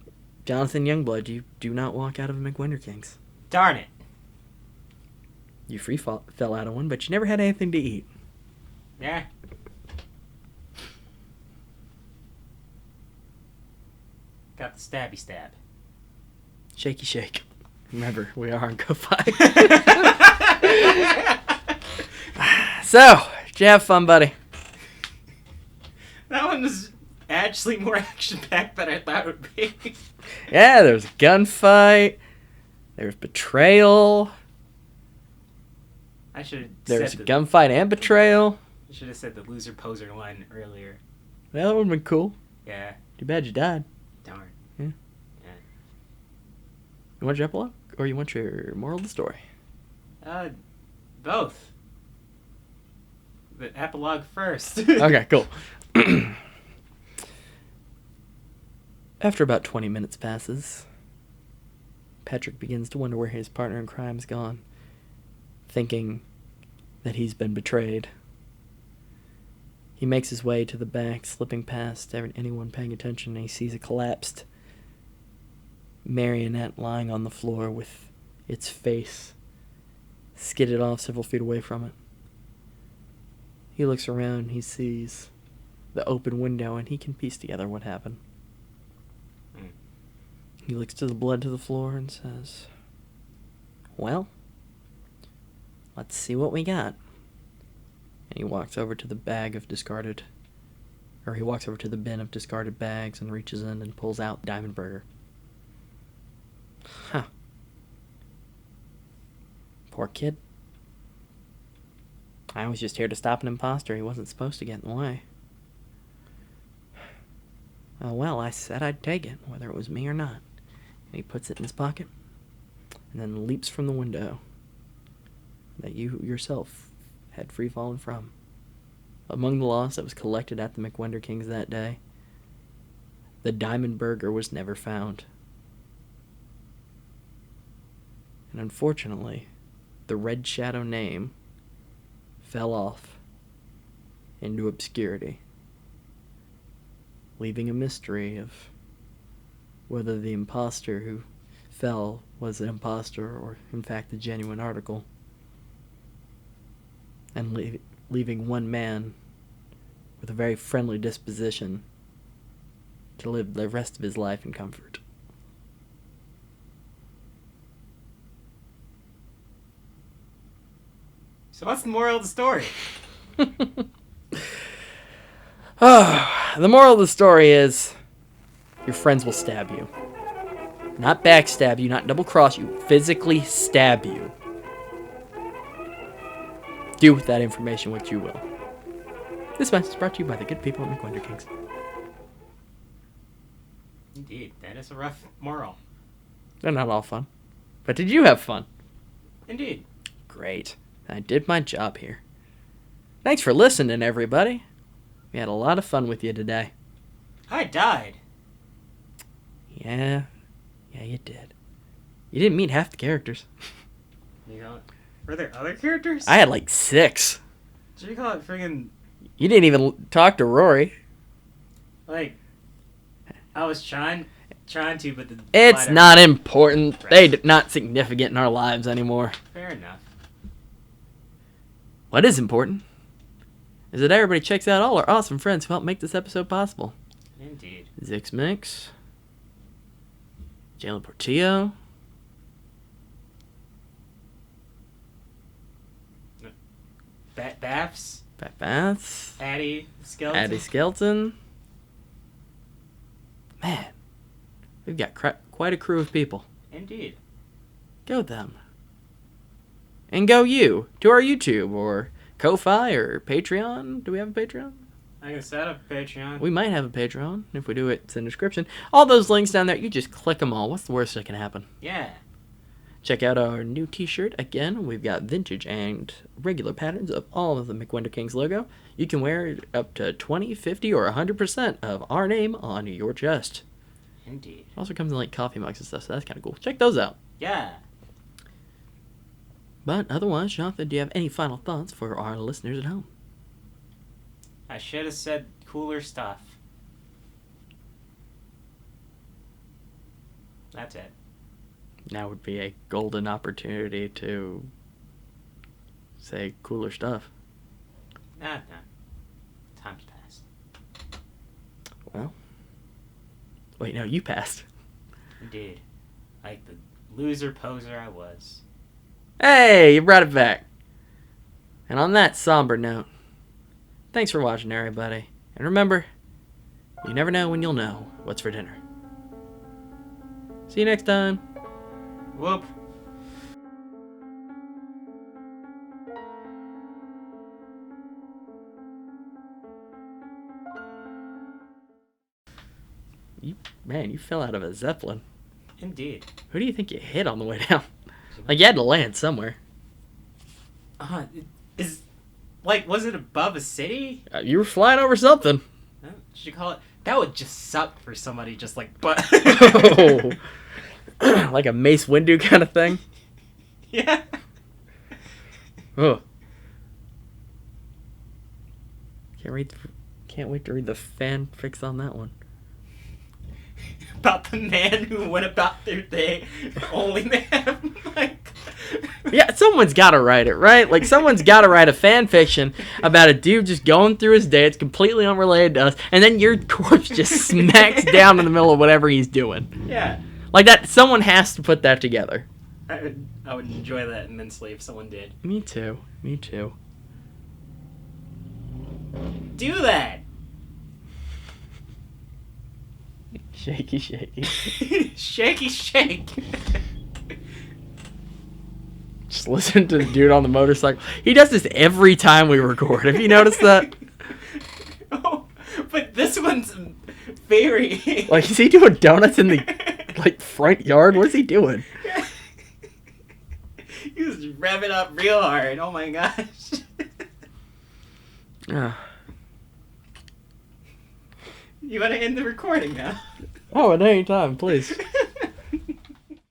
Jonathan Youngblood, you do not walk out of McWenderking's. darn it. You fell out of one, but you never had anything to eat. Yeah. Got the stabby stab. Shaky shake. Remember, we are on Go-Fi. So, did you have fun, buddy? That one was actually more action-packed than I thought it would be. Yeah, there was a gunfight. There was betrayal. I should have There was said a gunfight and betrayal. I should have said the loser poser one earlier. Well, that would have been cool. Yeah. Too bad you died. Darn. Yeah. Yeah. You want your epilogue? Or you want your moral of the story? Both. The epilogue first. Okay, cool. After about 20 minutes passes, Patrick begins to wonder where his partner in crime's gone, thinking that he's been betrayed. He makes his way to the back, slipping past anyone paying attention, and he sees a collapsed marionette lying on the floor with its face skidded off several feet away from it. He looks around and he sees the open window, and he can piece together what happened. He looks to the blood to the floor and says, well, let's see what we got. And he walks over to the bin of discarded bags and reaches in and pulls out Diamond Burger. Huh. Poor kid. I was just here to stop an imposter. He wasn't supposed to get in the way. Oh, well, I said I'd take it, whether it was me or not. And he puts it in his pocket and then leaps from the window that you yourself had free fallen from. Among the loss that was collected at the McWenderking's that day, the Diamond Burger was never found. And unfortunately, the Red Shadow name fell off into obscurity, leaving a mystery of whether the imposter who fell was an imposter or, in fact, the genuine article, and leaving one man with a very friendly disposition to live the rest of his life in comfort. So what's the moral of the story? The moral of the story is your friends will stab you. Not backstab you, not double cross you, physically stab you. Do with that information what you will. This message is brought to you by the good people at McWenderking's. Indeed, that is a rough moral. They're not all fun. But did you have fun? Indeed. Great. I did my job here. Thanks for listening, everybody. We had a lot of fun with you today. I died. Yeah, you did. You didn't meet half the characters. You know, were there other characters? I had like 6. What you call it? Friggin', You didn't even talk to Rory. like, I was trying to, but the It's flight not important. Right. They're not significant in our lives anymore. Fair enough. What is important is that everybody checks out all our awesome friends who helped make this episode possible. Indeed. Zix Mix, Jalen Portillo, Baths, Pat Baths, Addie Skeleton. Addie Skelton. Man, we've got quite a crew of people. Indeed. Go them. And go you to our YouTube or Ko-Fi or Patreon. Do we have a Patreon? I can set up a Patreon. We might have a Patreon. If we do, it's in the description. All those links down there, you just click them all. What's the worst that can happen? Yeah. Check out our new t-shirt. Again, we've got vintage and regular patterns of all of the McWenderking's logo. You can wear up to 20, 50, or 100% of our name on your chest. Indeed. It also comes in like coffee mugs and stuff, so that's kind of cool. Check those out. Yeah. But otherwise, Jonathan, do you have any final thoughts for our listeners at home? I should have said cooler stuff. That's it. Now would be a golden opportunity to say cooler stuff. Nah. Time's passed. Well, wait, no, you passed. Indeed. Like the loser poser I was. Hey, you brought it back. And on that somber note, thanks for watching, everybody. And remember, you never know when you'll know what's for dinner. See you next time. Whoop. You fell out of a Zeppelin. Indeed. Who do you think you hit on the way down? Like, you had to land somewhere. Was it above a city? You were flying over something. What should you call it? That would just suck for somebody just like, but. Oh. Like a Mace Windu kind of thing. Yeah. Oh. Can't wait to read the fanfics on that one. About the man who went about their day, only man. Like. Yeah, someone's got to write it, right? Like, someone's got to write a fan fiction about a dude just going through his day. It's completely unrelated to us, and then your corpse just smacks down in the middle of whatever he's doing. Yeah. Like that, someone has to put that together. I would enjoy that immensely if someone did. Me too. Do that. Shaky. Shaky shake. Just listen to the dude on the motorcycle. He does this every time we record. Have you noticed that? Oh, but this one's very... Like, is he doing donuts in the front yard? What is he doing? He was revving up real hard. Oh my gosh. You want to end the recording now? Oh, at any time, please.